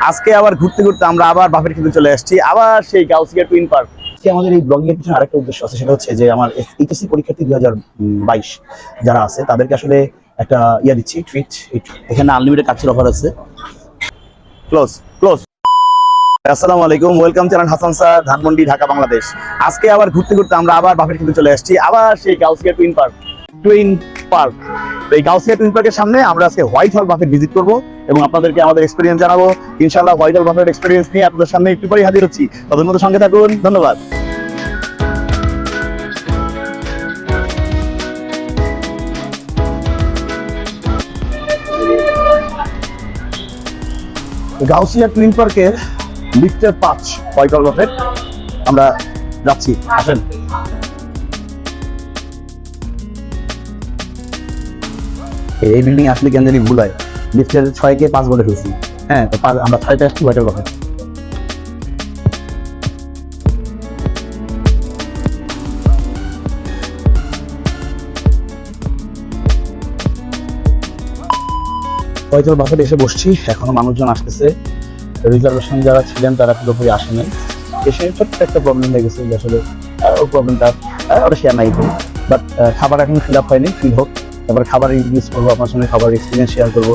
আজকে আবার ঘুরতে ঘুরতে আমরা আবার বাফের খেতে চলে আসছি, আবার সেই গাউসিয়া টুইন পার্ক। আমাদের এই ব্লগিং এর পিছনে আরেকটা উদ্দেশ্য আছে, সেটা হচ্ছে যে আমার এইচএসসি পরীক্ষার্থী 2022 যারা আছে তাদেরকে আসলে একটা দিচ্ছি, ট্রিট। এখানে আনলিমিটেড কাচ্চির অফার আছে। Close close. আসসালামু আলাইকুম, welcome channel Hasan sir, Dhanmondi, Dhaka, Bangladesh. আজকে আবার ঘুরতে ঘুরতে আমরা আবার বাফের খেতে চলে আসছি, আবার সেই গাউসিয়া টুইন পার্ক। এই গাউসিয়া টুইন পার্কের সামনে আমরা আজকে হোয়াইট হল বাফেট ভিজিট করবো এবং আপনাদেরকে আমাদের এক্সপিরিয়েন্স জানাবো। ইনশাআল্লাহ হোয়াইট হল বাফেট এক্সপিরিয়েন্স নিয়ে আপনাদের সামনে একটু পরেই হাজির হচ্ছি। তাদের মধ্যে সঙ্গে থাকুন, ধন্যবাদ। গাউসিয়া টুইন পার্কের লিফটের 5 হোয়াইট হল বাফেট আমরা যাচ্ছি, আসেন। এই বিল্ডিং আসলে কেন জানি ভুল হয়, লিফটের 6-কে 5 বলে ফেলছি। হ্যাঁ, তো আমরা 6টা আসছি হোয়াইট হল বাফেট। হোয়াইট হল বাফেট এসে বসছি, এখনো মানুষজন আসতেছে। রিজার্ভেশন যারা ছিলেন তারা পুরোপুরি আসেনি। এসে ছোট্ট একটা প্রবলেম হয়ে গেছে, আসলে ওই প্রবলেমটা ওটা শেয়ার নাই করি। বাট খাবার এখন ফিল আপ হয়নি, ফিল হোক, তারপর খাবার ইউজ করবো, আপনার সঙ্গে খাবার এক্সপিরিয়েন্স শেয়ার করবো।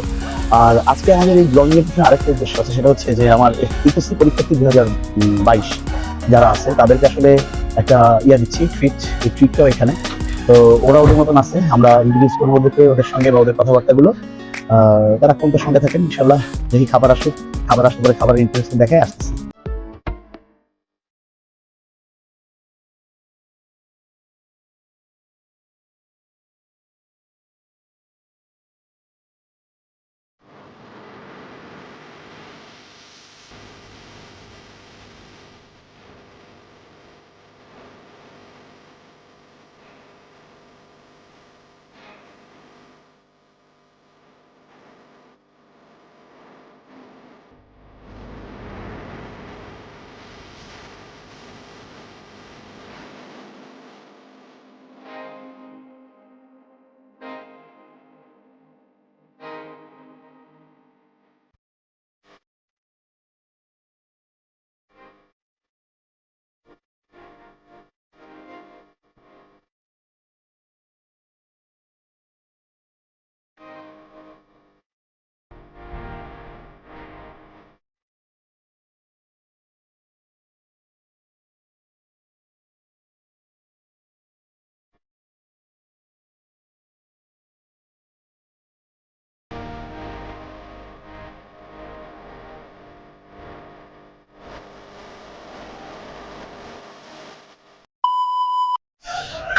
আর আজকে আমাদের এই ব্লগিং এর পিছনে আরেকটা উদ্দেশ্য আছে, সেটা হচ্ছে যে আমার এইচএসসি পরীক্ষার্থী 2022 যারা আছে তাদেরকে আসলে একটা দিচ্ছি, ট্রিট। এই ট্রিটটাও এখানে, তো ওরা ওদের মতন আছে, আমরা ইন্ট্রোডিউস করবো ওদেরকে, ওদের সঙ্গে বা ওদের কথাবার্তাগুলো। তারা কোনটা সঙ্গে থাকেন, ইনশাল্লাহ দেখি খাবার আসুক, খাবার আসলে পরে খাবারের ইন্টারেস্ট দেখায় আসতেছি।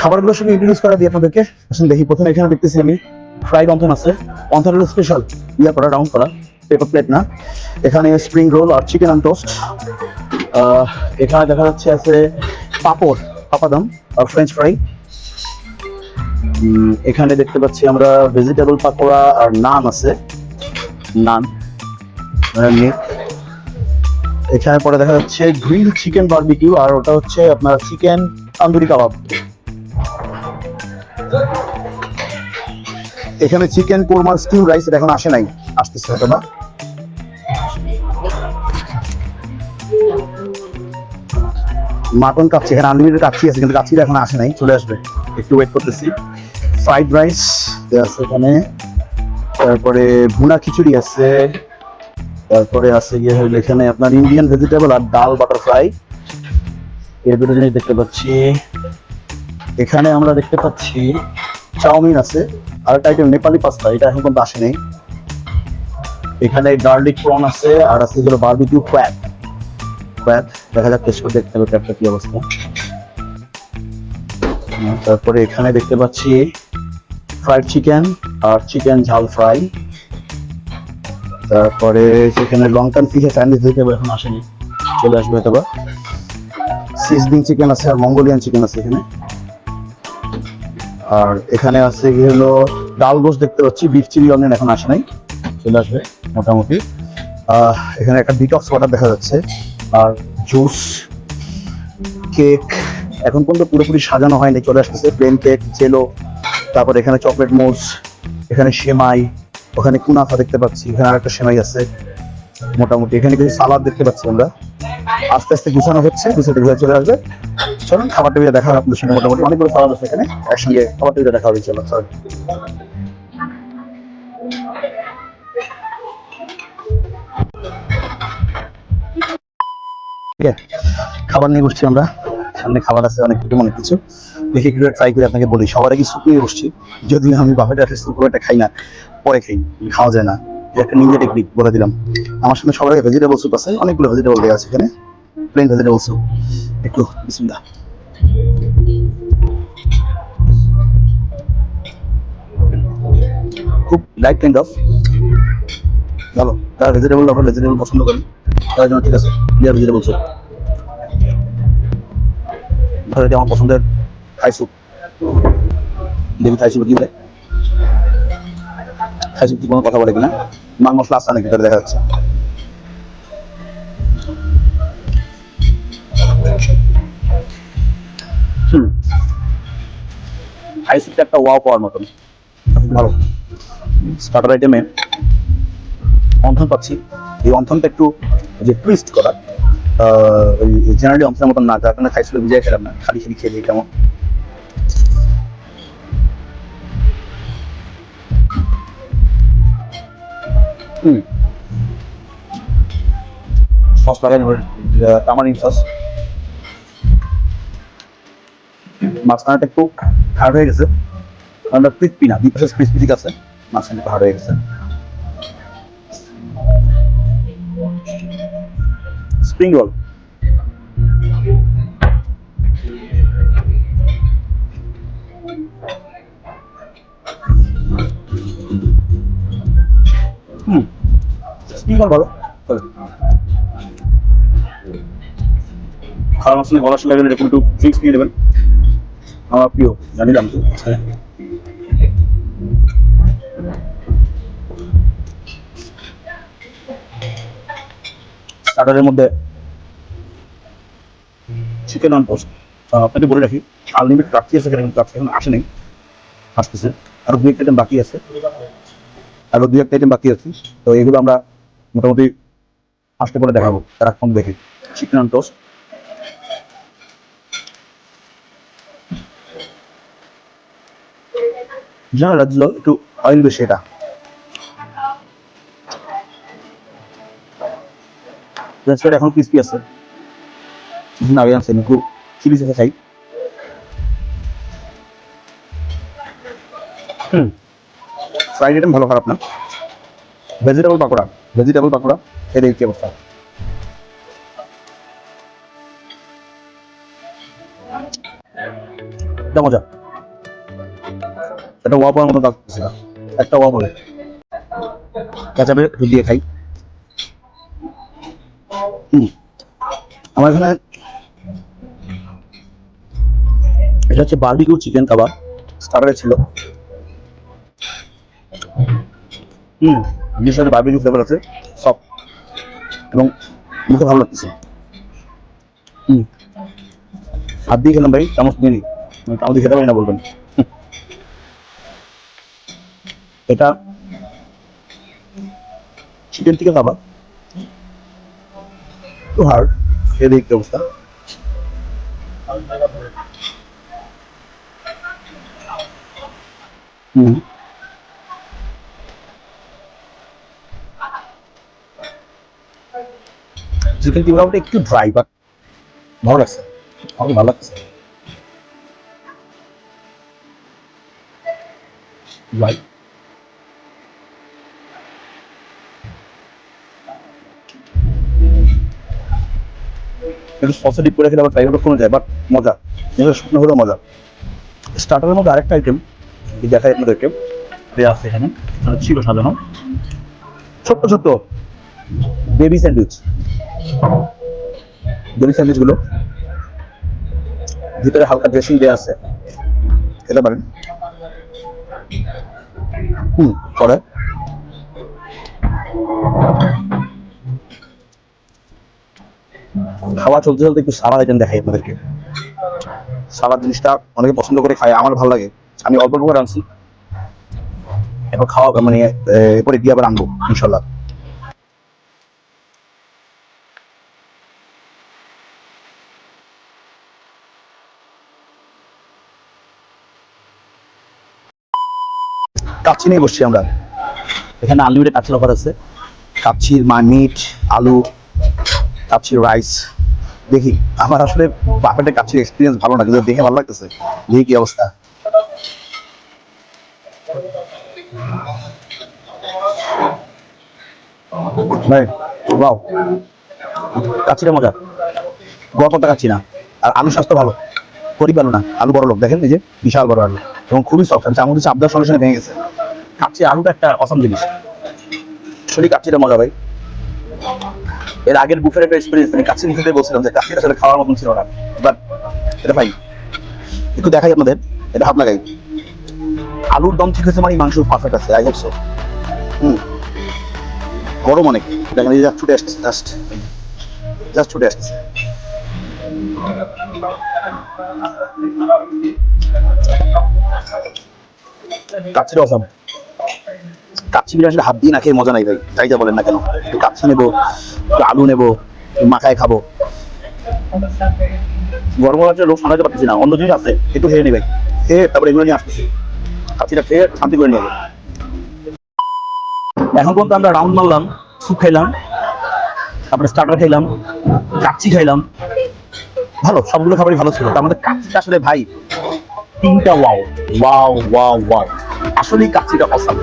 খাবারগুলোর সঙ্গে ইন্ট্রোডিউস করা দিয়ে আপনাদেরকে আসলে দেখি। প্রথমে এখানে দেখতেছি আমি ফ্রাইড অন্থন আছে, অন্থনের স্পেশাল করা, রাউন্ড করা, পেপার প্লেট না। এখানে স্প্রিং রোল আর চিকেন অ্যান্ড টোস্ট। এখানে দেখা যাচ্ছে আছে পাপড়, পাপাদম আর ফ্রেঞ্চ ফ্রাই। এখানে দেখতে পাচ্ছি আমরা ভেজিটেবল পাকোড়া আর নান আছে, নান। এখানে পরে দেখা যাচ্ছে গ্রিল চিকেন বারবিকিউ, আর ওটা হচ্ছে আপনার চিকেন তন্দুরি কাবাব। এখানে চিকেন কোরমা স্টিউ রাইস, এটা এখন আসে নাই, আসতেছে হয়তো না। মাটন কাচ্চি, এখানে আনলিমিটেড কাচ্চি আছে, কিন্তু কাচ্চিটা এখন আসে নাই, চলে আসবে, একটু ওয়েট করতেছি। ফ্রাইড রাইস আছে এখানে, তারপরে ভুনা খিচুড়ি আছে, তারপরে আছে গিয়ে এখানে আপনার ইন্ডিয়ান ভেজিটেবল আর ডাল বাটার ফ্রাই, এই দুটো জিনিস দেখতে পাচ্ছি। এখানে আমরা দেখতে পাচ্ছি চাউমিন আছে, আর একটা আইটেম নেপালি পাস্তা, এটা এখন পর্যন্ত আসে নেই। এখানে গার্লিক প্রন আছে, আর আছে যেগুলো বারবিকিউ ক্র্যাব। দেখা যাক টেস্ট করে দেখতে হবে ক্র্যাবটা কি অবস্থা। তারপরে এখানে দেখতে পাচ্ছি ফ্রাইড চিকেন আর চিকেন ঝাল ফ্রাই। তারপরে সেখানে লঙ্কান ফিশের স্যান্ডউইচ দিতে এখন আসেনি, চলে আসবে হয়তো বা। সিজনিং চিকেন আছে আর মঙ্গোলিয়ান চিকেন আছে এখানে। আর এখানে আছে কি হলো ডাল গোশ দেখতে পাচ্ছি, বিফ চিলি অনিয়ন এখন আসে নাই, চলে আসবে মোটামুটি। এখানে একটা ডিটক্স ওয়াটার দেখা যাচ্ছে, আর জুস, কেক এখন পর্যন্ত পুরোপুরি সাজানো হয়নি, চলে আসতেছে প্লেন কেক, জেলো। তারপর এখানে চকলেট মোজ, এখানে সেমাই, ওখানে কুনাফা দেখতে পাচ্ছি, এখানে আর একটা সেমাই আছে। মোটামুটি এখানে কিছু সালাদ দেখতে পাচ্ছি আমরা, আস্তে আস্তে গুছানো হচ্ছে, গুছাতে ঘুরে চলে আসবে। চলুন খাবার টেবিলে দেখা হবে আপনাদের সঙ্গে, মোটামুটি অনেকগুলো সালাদ আছে এখানে, একসঙ্গে খাবার টেবিলে দেখা হবে চলো। সরি ঠিক আছে, খাবার নিয়ে বসছি আমরা, সামনে খাবার আছে অনেক কিছু, অনেক কিছু দেখি একটু ট্রাই করে আপনাকে বলি। সবার আগে স্যুপ নিয়ে বসছি, যদিও আমি বাফেট আসলে স্যুপ একটা খাই না, পরে খাই, খাওয়া যায় না, একটা নিনজা টেকনিক বলে দিলাম। আমার সামনে সবার আগে ভেজিটেবল স্যুপ আছে, অনেকগুলো ভেজিটেবল দেওয়া আছে এখানে, প্লেন ভেজিটেবল স্যুপ। একটু বিসমিল্লাহ। খুব লাইট কাইন্ড অফ, ভালো। তারা ভেজিটেবল, আপনার ভেজিটেবল পছন্দ করেন তার জন্য ঠিক আছে, ক্লিয়ার ভেজিটেবল স্যুপ। ধরো এটা আমার পছন্দের থাই স্যুপ, দেখি থাই স্যুপ কি বলে, থাই স্যুপ কি কোনো কথা বলে কিনা, মাং মশলা আসছে নাকি দেখা যাচ্ছে। থাই স্যুপটা একটা ওয়াও পাওয়ার মতন, ভালো। স্টার্টার আইটেমে অন্থন পাচ্ছি, এই অন্থনটা একটু যে টুইস্ট করা, ওই জেনারেলি অন্থনের মতন না, যার কারণে খাইছিল বুঝাই খেলাম না, খালি খালি খেয়ে দিই কেমন। সস লাগাই নেব, তামারিন সস। মাঝখানেটা একটু হার্ড হয়ে গেছে, কারণ ক্রিসপি না, দুই পাশে ক্রিসপি ঠিক আছে, মাঝখানে একটু হার্ড হয়ে গেছে। স্প্রিং রোল, স্প্রিং রোল ভালো। খাওয়ার মাঝখানে গলার সাথে লাগলে এরকম একটু ড্রিঙ্কস নিয়ে নেবেন, আমার প্রিয়, জানিলাম তো। স্টার্টারের মধ্যে চিকেন অন পোস্ট, আপনাকে বলে রাখি আনলিমিটেড প্রার্থী আছে এখানে, কিন্তু এখন আসেনি, আসতেছে, আরো দু একটা আইটেম বাকি আছে, আরো দু একটা আইটেম বাকি আছে। তো এগুলো আমরা মোটামুটি আসতে পরে দেখাবো, তারাক্ষণ দেখে। চিকেন অন টোস্ট, জানা লাগছিল একটু অয়েল বেশি, এটা এখন ক্রিসপি আছে, কিছুদিন আগে আনছেন একটু চিলি সাথে খাই। ফ্রাইড আইটেম ভালো, খারাপ না। ভেজিটেবল পাকোড়া, ভেজিটেবল পাকোড়া এর কি অবস্থা, এটা মজা, এটা ওয়া পাওয়ার মতো লাগতেছে না, একটা ওয়া বলে কেচাপে দিয়ে খাই। আমার এখানে এটা হচ্ছে বারবিকিউ চিকেন কাবাব, স্টার্টারে ছিল। নিজের সাথে বারবিকিউ ফ্লেভার আছে, সব, এবং মুখে ভালো লাগতেছে। হাত দিয়ে খেলাম ভাই, চামচ নিয়ে নিই, চামচ দিয়ে খেতে পারি না বলবেন। এটা চিকেন টিকা কাবাব, একটু হার্ড, খেয়ে দেখতে অবস্থা। চিকেন টিকা কাবাবটা একটু ড্রাই, বাট ভালো লাগছে, আমাকে ভালো লাগছে। ড্রাই, একটু সসে ডিপ করে খেলে আবার ট্রাই করা যায়, বাট মজা, শুকনো হলেও মজা। স্টার্টারের মধ্যে আরেকটা আইটেম দেখাই আপনাদেরকে, দেওয়া আছে এখানে, ছিল সাজানো ছোট্ট ছোট্ট বেবি স্যান্ডউইচ, বেবি স্যান্ডউইচ গুলো ভিতরে হালকা ড্রেসিং দেওয়া আছে, খেতে পারেন। পরে খাওয়া চলতে চলতে একটু সালাদ আইটেম দেখাই আপনাদেরকে। সালাদ জিনিসটা অনেকে পছন্দ করে খায়, আমার ভালো লাগে, আমি অল্প করে আনছি, এখন খাওয়া মানে এরপরে দিয়ে আবার আনবো ইনশাল্লাহ। কাচ্চি নিয়ে বসছি আমরা। এখানে আনলিমিটেড কাচ্চির অফার আছে। কাচ্চির মিট, আলু, কাচ্চির রাইস। দেখি, আমার আসলে বাপেটের কাচ্চির এক্সপিরিয়েন্স ভালো না, কিন্তু দেখে ভালো লাগতেছে। দেখি কি অবস্থা। ভাই ওয়াও, কাচ্চিটা মজা, গড়পড়তা কাচ্চি না। আর আলু স্বাস্থ্য ভালো, গরিব আলু না, আলু বড় লোক। দেখেন এই যে বিশাল বড় আলু, এবং খুবই সফট। চামচ চাপ দেওয়ার সঙ্গে সঙ্গে ভেঙে গেছে। কাচ্চি আলুটা একটা অসম জিনিস। আসলে কাচ্চিটা মজা ভাই। এর আগের বুফের একটা এক্সপিরিয়েন্স, আমি কাচ্চি মুখে বলছিলাম যে কাচ্চিটা আসলে খাওয়ার মতন ছিল না, বাট এটা ভাই একটু দেখাই আপনাদের, এটা হাত লাগাই। আলুর দম ঠিক আছে, মানে মাংস পারফেক্ট আছে। I hope so. গরম অনেক, দেখেন এই যে ছুটে আসছে, জাস্ট ছুটে আসতেছে। কাচ্চিটা অসাম। কাচ্চি বিরিয়ানি হাত দিয়ে না খেয়ে মজা নাই ভাই, তাই যা বলেন না কেন। একটু কাচ্চি নেবো, একটু আলু নেবো, মাখায় খাবো। গরম হচ্ছে, লোক সামলাতে পারতেছি না, অন্য জিনিস আছে একটু খেয়ে নেই ভাই। খেয়ে তারপরে এগুলো নিয়ে আসতেছি, কাচ্চিটা খেয়ে শান্তি করে নেবো। এখন পর্যন্ত আমরা রাউন্ড মারলাম, স্যুপ খাইলাম, তারপরে স্টার্টার খাইলাম, কাচ্চি খাইলাম। ভালো, সবগুলো খাবারই ভালো ছিল। তার মধ্যে কাচ্চিটা আসলে ভাই তিনটা ওয়াও ওয়াও ওয়াও ওয়াও। আসলেই কাচ্চিটা অসাম।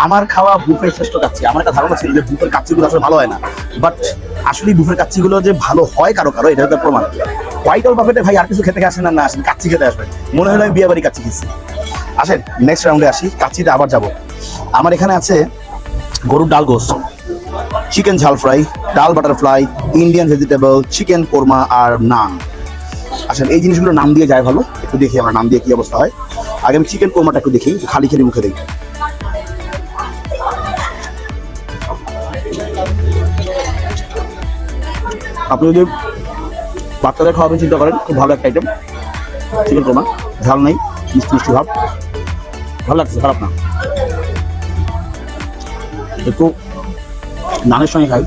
আমার খাওয়া বুফের শ্রেষ্ঠ কাচ্চি। আমার একটা ধারণা ছিল যে বুফের কাচ্চিগুলো আসলে ভালো হয় না, বাট আসলে বুফের কাচ্চিগুলো যে ভালো হয় কারো কারো, এটা তো প্রমাণ। হোয়াইট অল বাফেটে ভাই আর কিছু খেতে আসেন না, আসেন কাচ্চি খেতে আসবেন। মনে হলো আমি বিয়ে বাড়ি কাচ্চি খেয়েছি। আসেন নেক্সট রাউন্ডে আসি, কাচ্চিতে আবার যাব। আমার এখানে আছে গরুর ডাল গোস্ত, chicken jhal fry, dal butterfly, Indian vegetable, chicken korma আর নান। আসলে এই জিনিসগুলো নাম দিয়ে যায় ভালো, একটু দেখি আমরা নাম দিয়ে কি অবস্থা হয়। আগে আমি চিকেন কোরমাটা একটু দেখি, খালি খালি মুখে দেখি। আপনি যদি বাচ্চাদের খাওয়াবেন চিন্তা করেন, খুব ভালো একটা আইটেম চিকেন কোরমা। ঝাল নেই, মিষ্টি মিষ্টি ভাব, ভালো লাগছে, খারাপ না। একটু নানের সঙ্গে খাই।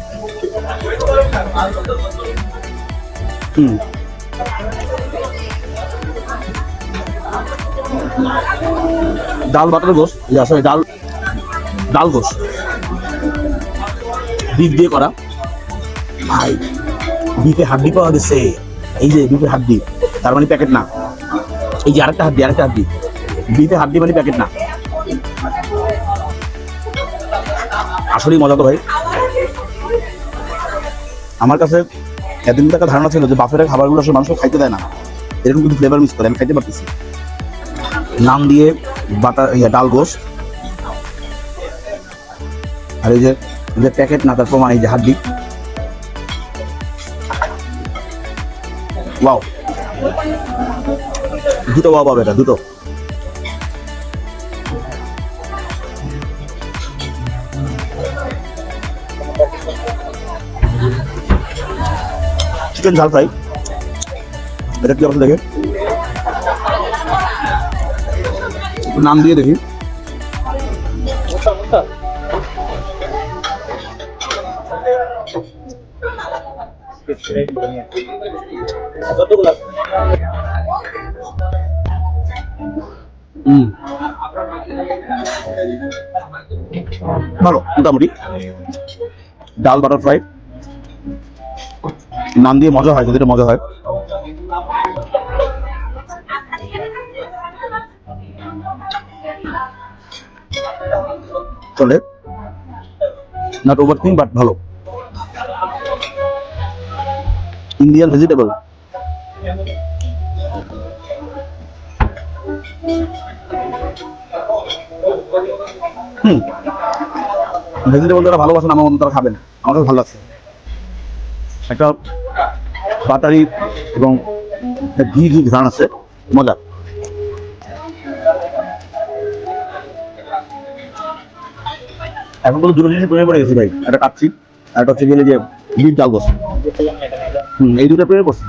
ডাল বাটার গোস, সরি ডাল গোস বিফ দিয়ে করা। ভাই বিফে হাড্ডি পাওয়া গেছে, এই যে বিফের হাড্ডি, তার মানে প্যাকেট না। এই যে আরেকটা হাড্ডি, বিফে হাড্ডি মানে প্যাকেট না। আসলেই মজা তো ভাই। আমার কাছে এতদিন একটা ধারণা ছিল যে বাফের খাবারগুলো আসলে মানুষ খাইতে দেয় না, এরকম কিন্তু ফ্লেভার মিস করে আমি খাইতে পারতেছি। নাম দিয়ে বাটার ডাল গোস, আর এই যে প্যাকেট না তার প্রমাণ এই যে হাড্ডি। ওয়াও, দুটো ওয়াও পাবে, এটা দুটো। চিকেন ঝাল ফ্রাই, এটা কি অবস্থা দেখে, নাম দিয়ে দেখি। ভালো, মোটামুটি। ডাল বাটার ফ্রাই নাম দিয়ে মজা হয়, যদি মজা হয়। চলে, নট ওভার থিং বাট ভালো। ইন্ডিয়ান ভেজিটেবল, ভেজিটেবল যারা ভালোবাসেন আমার মতো তারা খাবেন, আমার কাছে ভালো লাগছে। একটা বাটারি এবং ঘি ঘ্রাণ আছে, মজা। এখন তো দুটো জিনিস প্রেমে পড়ে গেছি ভাই, একটা কাচ্চি আর একটা হচ্ছে গেলে যে বিফ ডাল গোস। এই দুটো প্রেমে পড়ছি।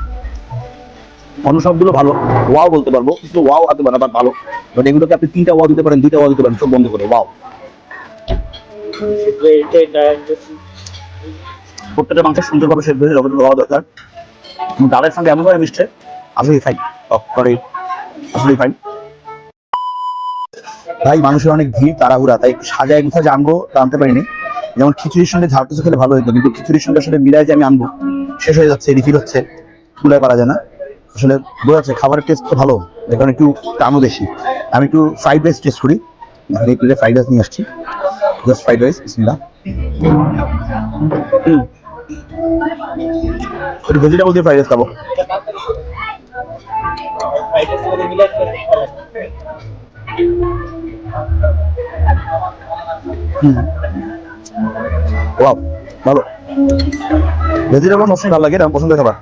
অন্য সবগুলো ভালো, ওয়াও বলতে পারবো, কিন্তু ওয়াও হাতে বানা বাট ভালো। বাট এগুলোকে আপনি তিনটা ওয়াও দিতে পারেন, দুইটা ওয়াও দিতে পারেন, সব বন্ধ করে ওয়াও। প্রত্যেকটা মাংস সুন্দরভাবে সেদ্ধ হয়ে যতটুকু হওয়া দরকার, ডালের সঙ্গে এমনভাবে মিশছে, আসলেই ফাইন। আসলেই ফাইন। ভাই মানুষের অনেক ভিড়, তাড়াহুড়া, তাই একটু সাজায় কোথাও যে আনবো তা আনতে পারিনি। যেমন খিচুড়ির সঙ্গে ঝাল কিছু খেলে ভালো হতো, কিন্তু খিচুড়ির সঙ্গে আসলে মিলাই যে আমি আনবো শেষ হয়ে যাচ্ছে, রিফিল হচ্ছে, তুলায় পারা যায় না আসলে। বোঝা যাচ্ছে খাবারের টেস্ট তো ভালো, এখন একটু দামও বেশি। আমি একটু ফ্রাইড রাইস টেস্ট করি, এই প্লেটে ফ্রাইড রাইস নিয়ে আসছি, জাস্ট ফ্রাইড রাইস, বিসমিল্লাহ। একটু ভেজিটেবল দিয়ে ফ্রাইড রাইস খাবো। ওয়াও, ভালো। ভেজিটেবল সবসময় ভালো লাগে, এটা আমার পছন্দের খাবার।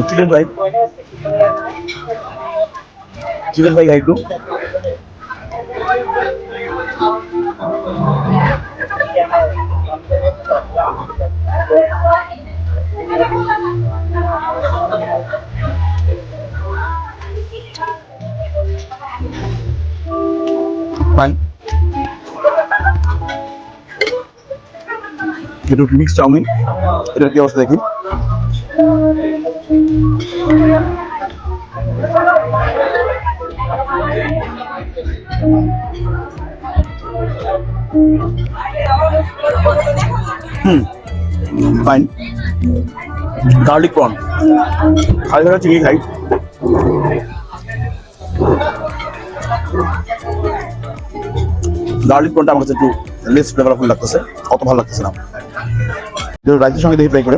চিকেন ফ্রাই, চিকেন ফ্রাই খাই একটু। ফাইন, একটু মিক্স চাউমিন, এটার কি অবস্থা দেখি। ফাইন। গার্লিক প্রন খালি খালি চিংড়ি খাই, গার্লিক প্রনটা আমার কাছে একটু লেস ফ্লেভারফুল লাগতেছে, অত ভালো লাগতেছে না। রাইসের সঙ্গে দেখি ফ্রাই করে।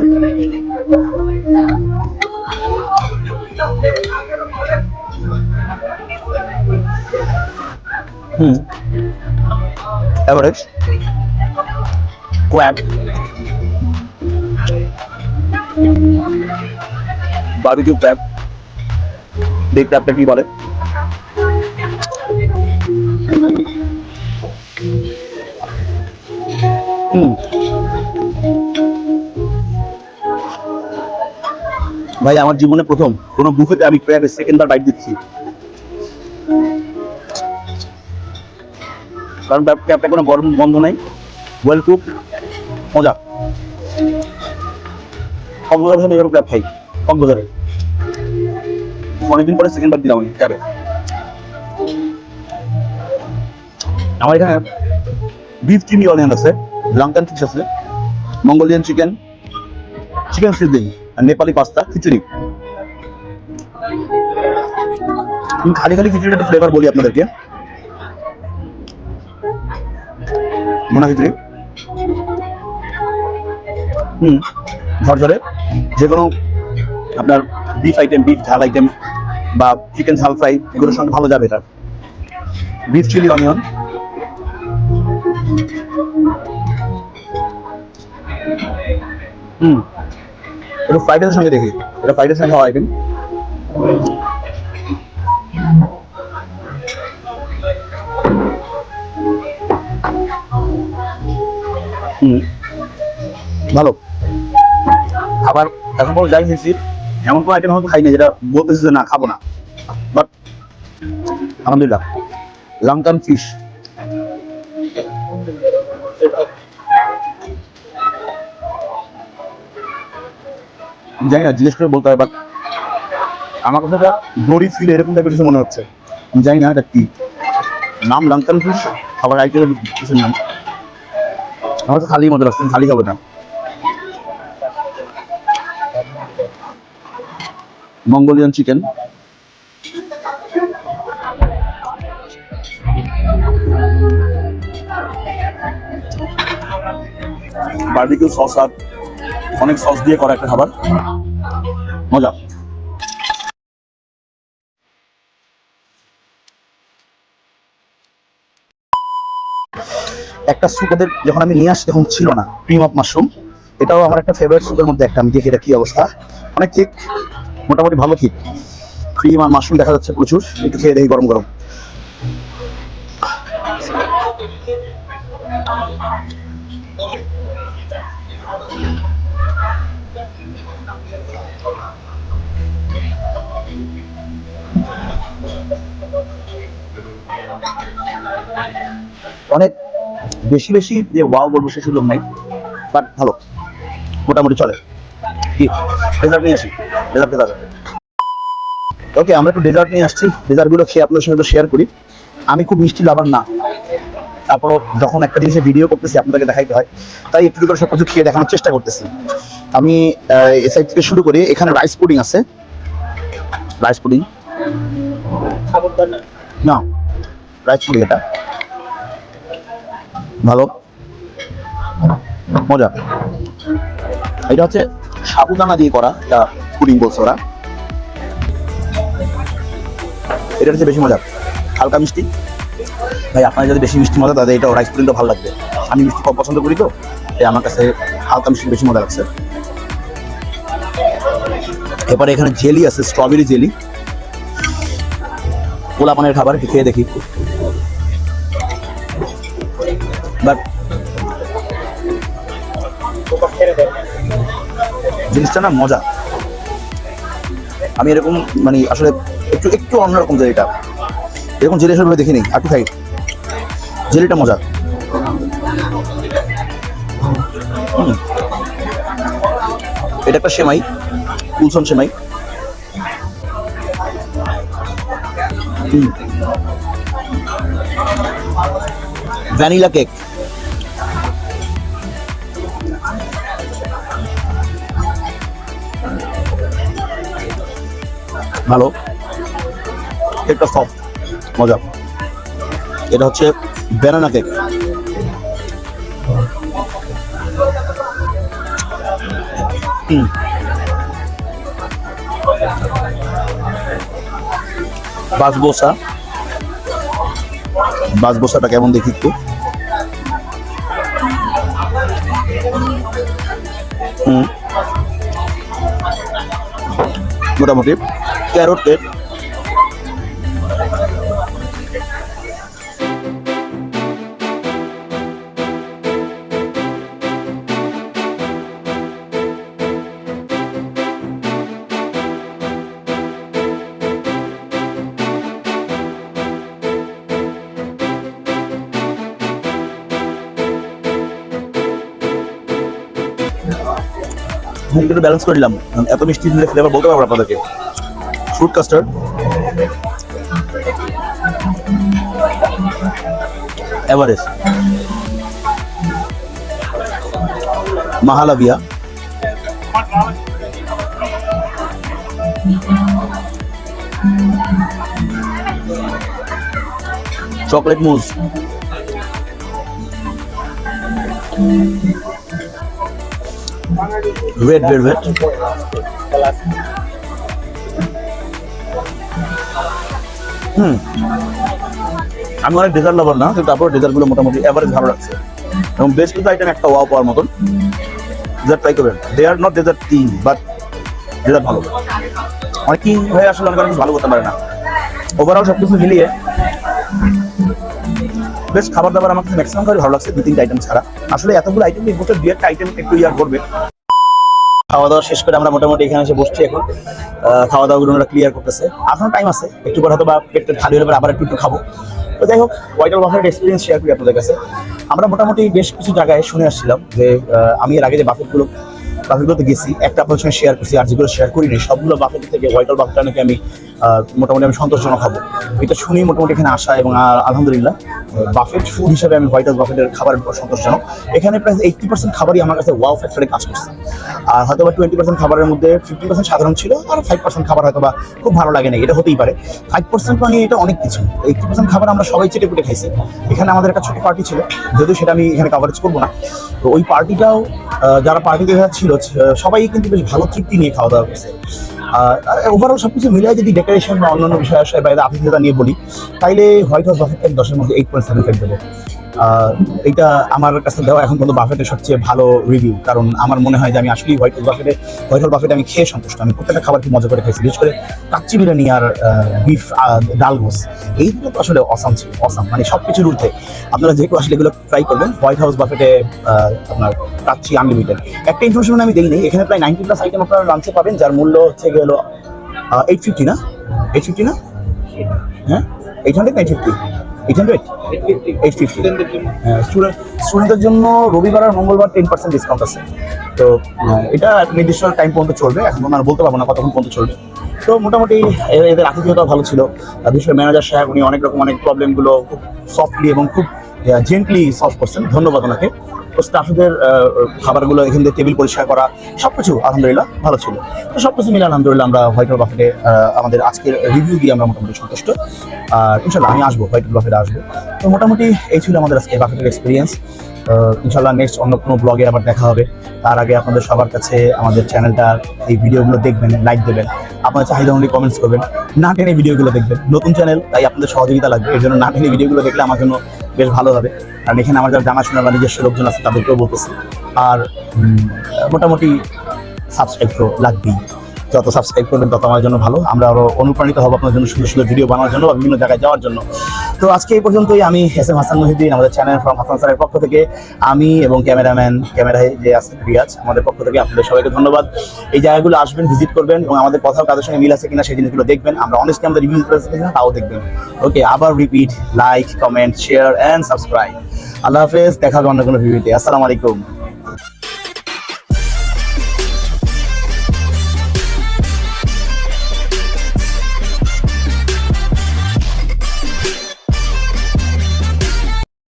এভারেজ ক্র্যাব, বারবিকিউ ক্র্যাব, এই ক্র্যাবটা কি বলে? ভাই আমার জীবনে প্রথম কোনো বুফেতে আমি ক্র্যাবের সেকেন্ডবার বাইট দিচ্ছি, কারণ ক্র্যাবটা কোনো গরম বন্ধ নাই, ওয়েল কুক, মজা। কক্সবাজারে এরকম ক্র্যাব খাই, কক্সবাজারে অনেকদিন পরে সেকেন্ডবার দিলাম আমি ক্র্যাবে। আমার এখানে বিফ চিনি অনিয়ন আছে, লাঙ্কান ফিশ আছে, মঙ্গোলিয়ান চিকেন, চিকেন সিজলিং, আর নেপালি পাস্তা, খিচুড়ি। খালি খালি খিচুড়িটা ফ্লেভার বলি আপনাদেরকে, মোনা খিচুড়ি, ঝরঝরে। যে কোনো আপনার বিফ আইটেম, বিফ ঝাল আইটেম বা চিকেন ঝাল ফ্রাই, এগুলোর সঙ্গে ভালো যাবে এটা। বিফ চিলি অনিয়ন, এটা ফ্রাইড রাইসের সঙ্গে দেখি, এটা ফ্রাইড রাইসের সঙ্গে খাওয়া আইটেম। ভালো খাবার। এখন পর যাই খেয়েছি এমন কোনো আইটেম হয়তো খাই না যেটা বলতেছি যে না খাবো না, বাট আলহামদুলিল্লাহ। লাঙ্কান ফিশ, জানি না, জিজ্ঞেস করে বলতে হয়, বাট আমার কাছে এটা দড়ি ফিল এরকম টাইপের কিছু মনে হচ্ছে, আমি জানি না এটা কি নাম। লাঙ্কান ফিশ খাবার আইটেমের কিছু নাম, আমার কাছে খালি মজা লাগছে, খালি খাবো না। মঙ্গোলিয়ান চিকেন, বারবিকিউ সস আর অনেক সস দিয়ে করা একটা খাবার, মজা। একটা স্যুপ ওদের যখন আমি নিয়ে আসি তখন ছিল না, ক্রিম অফ মাশরুম, এটাও আমার একটা ফেভারিট স্যুপের মধ্যে একটা। আমি দেখি এটা কি অবস্থা, অনেক ঠিক, মোটামুটি ভালো ঠিক। ক্রিম আর মাশরুম দেখা যাচ্ছে প্রচুর, একটু খেয়ে দেখি গরম গরম। অনেক বেশি বেশি যে ওয়াও বলবো সে সুযোগ নাই, বাট ভালো। মোটামুটি চলে। কি ডেজার্ট নিয়ে আসি, ডেজার্ট ডেজার্ট। ওকে, আমরা একটু ডেজার্ট নিয়ে আসছি, ডেজার্টগুলো খেয়ে আপনাদের সঙ্গে শেয়ার করি। আমি খুব মিষ্টি লাভার না, তারপর যখন একটা জিনিসের ভিডিও করতেছি আপনাদেরকে দেখাইতে হয়, তাই একটু করে সব কিছু খেয়ে দেখানোর চেষ্টা করতেছি। আমি এ সাইড থেকে শুরু করি। এখানে রাইস পুডিং আছে, রাইস পুডিং না, রাইস পুডিং এটা ভালো, মজা। এটা হচ্ছে সাবুদানা দিয়ে করা একটা পুডিং বলছে ওরা। এটা হচ্ছে বেশি মজা, হালকা মিষ্টি। ভাই আপনার যদি বেশি মিষ্টি মজা, তাদের এটা রাইস পুডিংটা ভালো লাগবে। আমি মিষ্টি কম পছন্দ করি তো, তাই আমার কাছে হালকা মিষ্টি বেশি মজা লাগছে। এরপরে এখানে জেলি আছে, স্ট্রবেরি জেলি, পোলাপানের খাবার, একটু খেয়ে দেখি। বাট জিনিসটা না মজা। আমি এরকম মানে আসলে একটু একটু অন্যরকম জেলিটা, এরকম জেলি আসলে দেখিনি। একটু খাই, জেলিটা মজা। এটা একটা সেমাই, কুলসন সেমাই। ভ্যানিলা কেক, ভালো, কেকটা সফট, মজা। এটা হচ্ছে ব্যানানা কেক। বাসবোসা, বাসবোসাটা কেমন দেখি একটু। মোটামুটি ক্যারট কেক। মুখটা ব্যালেন্স করে দিলাম, এত মিষ্টি দিলে ফ্লেভার বলতে পারবো আপনাদেরকে। Fruit custard, Everest, mahalabia, chocolate মুজ, রেড ভেলভেট, আমি অনেক ডেজার্ট লাভার না, কিন্তু তারপর ডেজার্টগুলো মোটামুটি এভারেজ ভালো লাগছে। এবং বেশ কিছু আইটেম একটা ওয়াও পাওয়ার মতন, ডেজার্ট ট্রাই করবেন। They are not dessert king, but dessert ভালো। অনেক কিং হয়ে আসলে অনেক অনেক ভালো করতে পারে না। ওভারঅল সব কিছু মিলিয়ে বেশ খাবার দাবার আমার কাছে ম্যাক্সিমাম খাবার ভালো লাগছে, 2-3টা আইটেম ছাড়া। আসলে এতগুলো আইটেম এই বছর 2-1টা আইটেম একটু ইয়ার করবে। খাওয়া দাওয়া শেষ করে আমরা মোটামুটি এখানে এসে বসছি। এখন খাওয়া দাওয়াগুলো আমরা ক্লিয়ার করতেছে, এখনো টাইম আছে, একটু পর হয়তো বা পেটটা খালি হলে আবার একটু খাবো। তো যাই হোক, হোয়াইট হাউস বাফেটের এক্সপিরিয়েন্স শেয়ার করি আপনাদের কাছে। আমরা মোটামুটি বেশ কিছু জায়গায় শুনে আসছিলাম যে আমি এর আগে যে বাফেটগুলোতে গেছি, একটা আপনার সঙ্গে শেয়ার করছি, আর যেগুলো শেয়ার করিনি সবগুলো বাফেট থেকে হোয়াইট হাউস বাফেটটা নাকি আমি মোটামুটি সন্তোষজনক হবো। এটা শুনেই মোটামুটি এখানে আসা, এবং আলহামদুলিল্লাহ বাফেট ফুড হিসাবে আমি হোয়াইট হাউস বাফেটের খাবার সন্তোষজনক। এখানে প্রায় 80% খাবারই আমার কাছে ওয়াও ফ্যাক্টরে কাজ করছে। আর হয়তো বা 20% খাবারের মধ্যে 50% সাধারণ ছিল, আর 5% খাবার হয়তো বা খুব ভালো লাগে না, এটা হতেই পারে। 5% মানে এটা অনেক কিছু। 80% খাবার আমরা সবাই চেটে পুটে খাইছি। এখানে আমাদের একটা ছোট পার্টি ছিল, যদিও সেটা আমি এখানে কভারেজ করবো না। তো ওই পার্টিটাও যারা পার্টিতে ছিল সবাই কিন্তু বেশ ভালো তৃপ্তি নিয়ে খাওয়া দাওয়া করছে। ওভারঅল সবকিছু মিলিয়ে যদি ডেকোরেশন বা অন্যান্য বিষয় আসে বা আতিথ্যতা নিয়ে বলি, তাইলে হোয়াইট হাউস বাফেটকে 10-এর মধ্যে 8.75 দেবো। এটা আমার কাছে দেওয়া এখন পর্যন্ত বাফেটের সবচেয়ে ভালো রিভিউ, কারণ আমার মনে হয় যে আমি আসলেই হোয়াইট হাউস বাফেটে আমি খেয়ে সন্তুষ্ট। আমি প্রত্যেকটা খাবার খুব মজা করে খাইছি, বিশেষ করে কাচ্চি বিরিয়ানি আর বিফ ডাল গোস, এইগুলো তো আসলে অসাম ছিল, অসাম মানে সব কিছুর ঊর্ধ্বে। আপনারা যেহেতু আসলে এগুলো ট্রাই করবেন, হোয়াইট হাউস বাফেটে আপনার কাচ্চি আনলিমিটেড। একটা ইনফরমেশন আমি দিইনি, এখানে প্রায় 90+ আইটেম আপনারা লাঞ্চে পাবেন, যার মূল্য হচ্ছে গেল 850 না, 850 না, হ্যাঁ 800 না 850, 850 স্টুডেন্টদের জন্য রবিবার আর মঙ্গলবার 10% ডিসকাউন্ট আছে। তো এটা একটা নির্দিষ্ট টাইম পর্যন্ত চলবে, এখন আমরা বলতে পারবো না কতক্ষণ পর্যন্ত চলবে। তো মোটামুটি এদের আতিথেয়তা ভালো ছিল। বিশেষ করে ম্যানেজার সাহেব উনি অনেক প্রবলেমগুলো খুব সফটলি এবং খুব জেন্টলি সলভ করছেন, ধন্যবাদ ওনাকে। তো স্টাফদের খাবারগুলো এখান থেকে টেবিল পরিষ্কার করা সবকিছু আলহামদুলিল্লাহ ভালো ছিল। তো সবকিছু মিলে আলহামদুলিল্লাহ আমরা হোয়াইট হাউস বাফেটে আমাদের আজকের রিভিউ দিয়ে আমরা মোটামুটি সন্তুষ্ট। আর ইনশাল্লাহ আমি আসবো, হোয়াইট হাউস বাফেটে আসবো। তো মোটামুটি এই ছিল আমাদের আজকে বাফেটের এক্সপিরিয়েন্স। ইনশাল্লাহ নেক্সট অন্য কোনো ব্লগে আবার দেখা হবে। তার আগে আপনাদের সবার কাছে আমাদের চ্যানেলটা, এই ভিডিওগুলো দেখবেন, লাইক দেবেন, আপনার চাহিদা অনুযায়ী কমেন্টস করবেন, না টেনে ভিডিওগুলো দেখবেন। নতুন চ্যানেল, তাই আপনাদের সহযোগিতা লাগবে, এর জন্য না টেনে ভিডিওগুলো দেখলে আমার জন্য বেশ ভালো হবে। কারণ এখানে আমার যারা জানাশোনা বা নিজস্ব লোকজন আছে তাদেরকেও বলতেছি। আর মোটামুটি সাবস্ক্রাইব তো লাগবেই, যত সাবস্ক্রাইব করবেন তত আমার জন্য ভালো। আমরা আরও অনুপ্রাণিত হব আপনার জন্য সুন্দর সুন্দর ভিডিও বানানোর জন্য বা বিভিন্ন জায়গায় যাওয়ার জন্য। তো আজকে এই পর্যন্তই। আমি এস.এম. হাসান মহিউদ্দিন, আমাদের চ্যানেল ফ্রম হাসান স্যারের পক্ষ থেকে, আমি এবং ক্যামেরায় যে আছে রিয়াজ, আমাদের পক্ষ থেকে আপনাদের সবাইকে ধন্যবাদ। এই জায়গাগুলো আসবেন, ভিজিট করবেন এবং আমাদের কথাও কাদের সঙ্গে মিল আছে কিনা সেই জিনিসগুলো দেখবেন। আমরা অনেস্টলি আমাদের রিভিউ করেছি কিনা তাও দেখবেন। ওকে, আবার repeat, like, comment, share and subscribe. আল্লাহ হাফেজ, দেখা হবে অন্য কোনো ভিডিওতে। আসসালামু আলাইকুম।